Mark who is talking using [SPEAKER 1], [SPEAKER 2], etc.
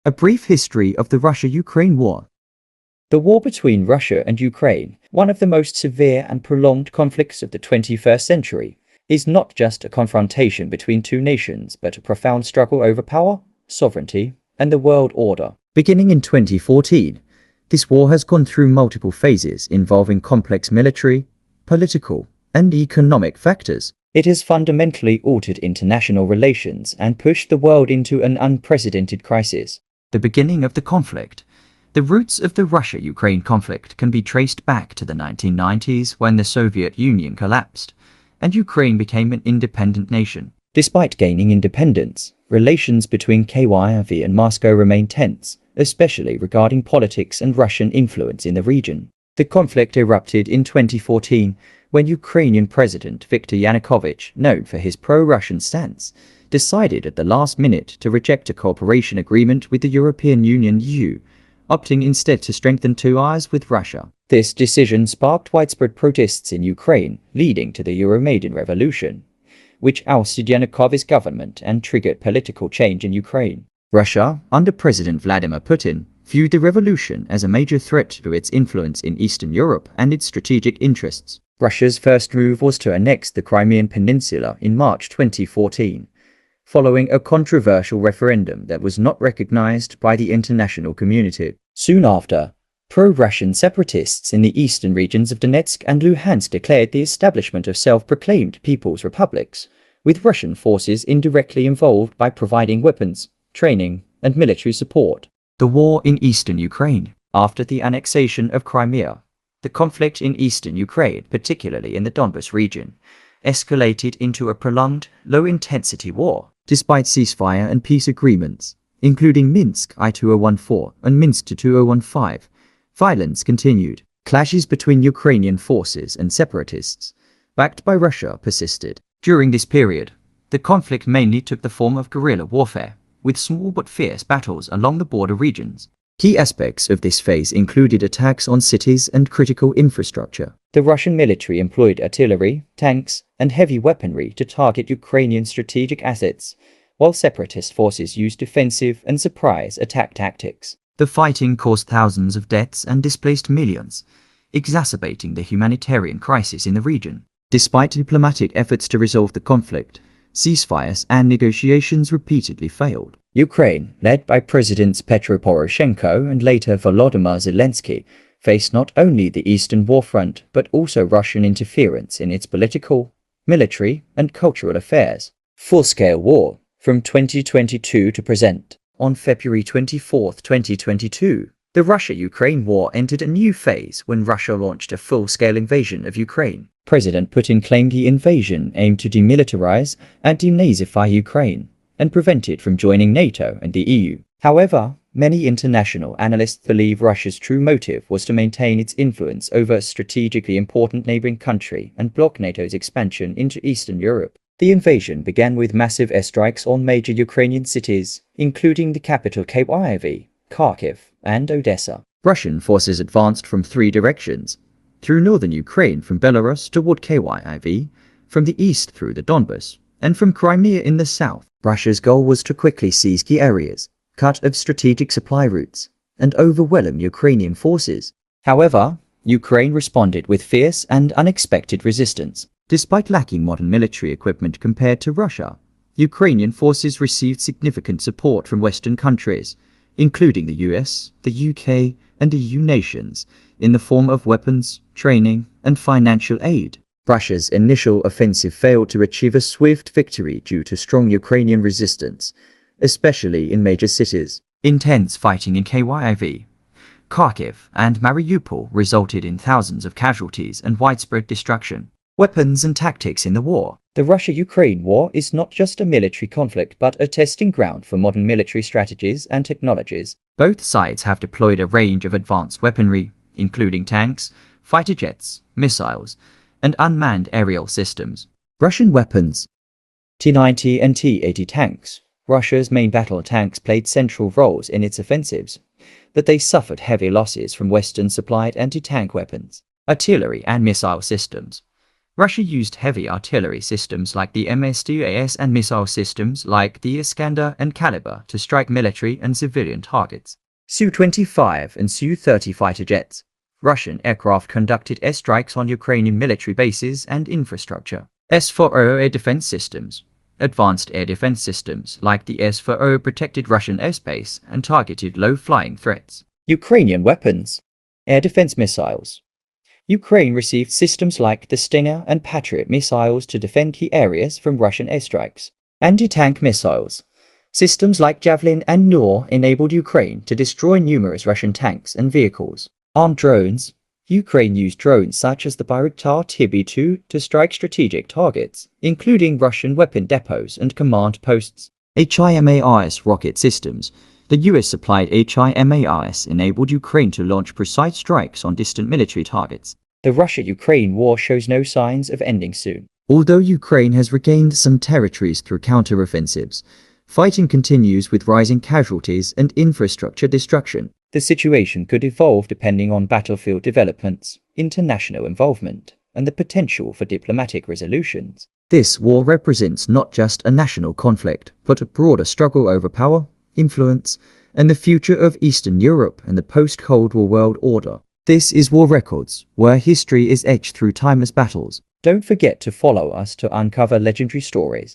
[SPEAKER 1] A brief history of the Russia-Ukraine War.
[SPEAKER 2] The war between Russia and Ukraine, one of the most severe and prolonged conflicts of the 21st century, is not just a confrontation between two nations but a profound struggle over power, sovereignty, and the world order.
[SPEAKER 1] Beginning in 2014, this war has gone through multiple phases involving complex military, political, and economic factors.
[SPEAKER 2] It has fundamentally altered international relations and pushed the world into an unprecedented crisis.
[SPEAKER 1] The beginning of the conflict. The roots of the Russia-Ukraine conflict can be traced back to the 1990s when the Soviet Union collapsed and Ukraine became an independent nation.
[SPEAKER 2] Despite gaining independence, relations between Kyiv and Moscow remain tense, especially regarding politics and Russian influence in the region. The conflict erupted in 2014 when Ukrainian President Viktor Yanukovych, known for his pro-Russian stance, decided at the last minute to reject a cooperation agreement with the European Union (EU), opting instead to strengthen ties with Russia. This decision sparked widespread protests in Ukraine, leading to the Euromaidan Revolution, which ousted Yanukovych's government and triggered political change in Ukraine.
[SPEAKER 1] Russia, under President Vladimir Putin, viewed the revolution as a major threat to its influence in Eastern Europe and its strategic interests.
[SPEAKER 2] Russia's first move was to annex the Crimean Peninsula in March 2014, following a controversial referendum that was not recognized by the international community. Soon after, pro-Russian separatists in the eastern regions of Donetsk and Luhansk declared the establishment of self-proclaimed People's Republics, with Russian forces indirectly involved by providing weapons, training, and military support.
[SPEAKER 1] The war in eastern Ukraine.
[SPEAKER 2] After the annexation of Crimea, the conflict in eastern Ukraine, particularly in the Donbas region, escalated into a prolonged, low-intensity war.
[SPEAKER 1] Despite ceasefire and peace agreements, including Minsk I-2014 and Minsk II-2015, violence continued. Clashes between Ukrainian forces and separatists, backed by Russia, persisted. During this period, the conflict mainly took the form of guerrilla warfare, with small but fierce battles along the border regions. Key aspects of this phase included attacks on cities and critical infrastructure.
[SPEAKER 2] The Russian military employed artillery, tanks, and heavy weaponry to target Ukrainian strategic assets, while separatist forces used defensive and surprise attack tactics.
[SPEAKER 1] The fighting caused thousands of deaths and displaced millions, exacerbating the humanitarian crisis in the region. Despite diplomatic efforts to resolve the conflict, ceasefires and negotiations repeatedly failed.
[SPEAKER 2] Ukraine, led by Presidents Petro Poroshenko and later Volodymyr Zelensky, faced not only the Eastern Warfront but also Russian interference in its political, military, and cultural affairs. Full-scale war, from 2022 to present. On February 24, 2022, the Russia-Ukraine war entered a new phase when Russia launched a full-scale invasion of Ukraine. President Putin claimed the invasion aimed to demilitarize and denazify Ukraine and prevent it from joining NATO and the EU. However, many international analysts believe Russia's true motive was to maintain its influence over a strategically important neighboring country and block NATO's expansion into Eastern Europe. The invasion began with massive airstrikes on major Ukrainian cities, including the capital Kyiv, Kharkiv, and Odessa.
[SPEAKER 1] Russian forces advanced from three directions: through northern Ukraine from Belarus toward Kyiv, from the east through the Donbas, and from Crimea in the south. Russia's goal was to quickly seize key areas, cut off strategic supply routes, and overwhelm Ukrainian forces.
[SPEAKER 2] However, Ukraine responded with fierce and unexpected resistance.
[SPEAKER 1] Despite lacking modern military equipment compared to Russia, Ukrainian forces received significant support from Western countries, including the US, the UK, and EU nations, in the form of weapons, training, and financial aid.
[SPEAKER 2] Russia's initial offensive failed to achieve a swift victory due to strong Ukrainian resistance, especially in major cities.
[SPEAKER 1] Intense fighting in Kyiv, Kharkiv, and Mariupol resulted in thousands of casualties and widespread destruction. Weapons and tactics in the war.
[SPEAKER 2] The Russia-Ukraine war is not just a military conflict but a testing ground for modern military strategies and technologies.
[SPEAKER 1] Both sides have deployed a range of advanced weaponry, including tanks, fighter jets, missiles, and unmanned aerial systems.
[SPEAKER 2] Russian weapons. T-90 and T-80 tanks. Russia's main battle tanks played central roles in its offensives, but they suffered heavy losses from Western-supplied anti-tank weapons, artillery and missile systems.
[SPEAKER 1] Russia used heavy artillery systems like the MS-2AS and missile systems like the Iskander and Kalibr to strike military and civilian targets. Su-25 and Su-30 fighter jets. Russian aircraft conducted airstrikes on Ukrainian military bases and infrastructure. S-400 air defense systems. Advanced air defense systems like the S-400 protected Russian airspace and targeted low-flying threats.
[SPEAKER 2] Ukrainian weapons. Air defense missiles. Ukraine received systems like the Stinger and Patriot missiles to defend key areas from Russian airstrikes. Anti-tank missiles. Systems like Javelin and Nor enabled Ukraine to destroy numerous Russian tanks and vehicles. Armed drones. Ukraine used drones such as the Bayraktar TB2 to strike strategic targets, including Russian weapon depots and command posts.
[SPEAKER 1] HIMARS rocket systems. The US-supplied HIMARS enabled Ukraine to launch precise strikes on distant military targets.
[SPEAKER 2] The Russia-Ukraine war shows no signs of ending soon.
[SPEAKER 1] Although Ukraine has regained some territories through counter-offensives, fighting continues with rising casualties and infrastructure destruction.
[SPEAKER 2] The situation could evolve depending on battlefield developments, international involvement, and the potential for diplomatic resolutions.
[SPEAKER 1] This war represents not just a national conflict, but a broader struggle over power, influence, and the future of Eastern Europe and the post-Cold War world order. This is War Records, where history is etched through timeless battles.
[SPEAKER 2] Don't forget to follow us to uncover legendary stories.